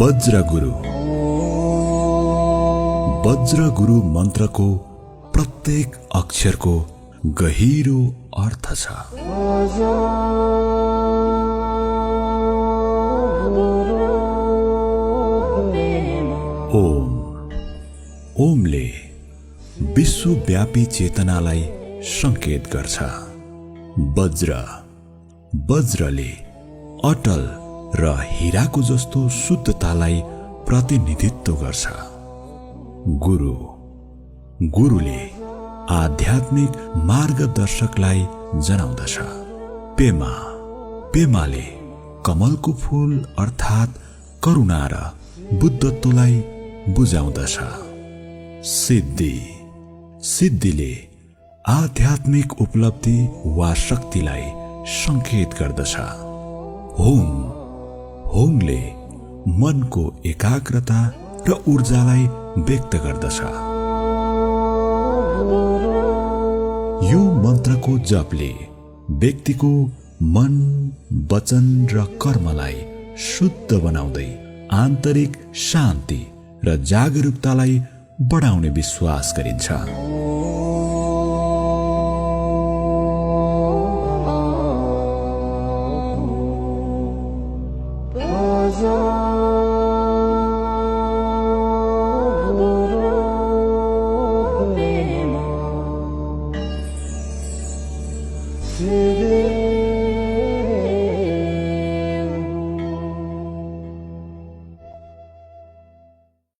वज्र गुरु। वज्र गुरु मन्त्रको प्रत्येक अक्षरको गहिरो अर्थ छ। ओम। ओमले विश्वव्यापी चेतनालाई संकेत गर्छ। वज्र। वज्रले अटल र हीराको जस्तो शुद्धतालाई प्रतिनिधित्व गर्छ। गुरु। गुरुले आध्यात्मिक मार्गदर्शकलाई जनाउँदछ। पेमा। पेमाले कमलको फूल अर्थात् करुणा र बुद्धत्वलाई बुझाउँदछ। सिद्धि। सिद्धिले आध्यात्मिक उपलब्धि वा शक्तिलाई संकेत गर्दछ। होम। होमले मनको एकाग्रता र ऊर्जालाई व्यक्त गर्दछ। यो मन्त्रको जपले व्यक्तिको मन, वचन र कर्मलाई शुद्ध बनाउँदै आन्तरिक शान्ति र जागरूकतालाई बढाउने विश्वास गरिन्छ।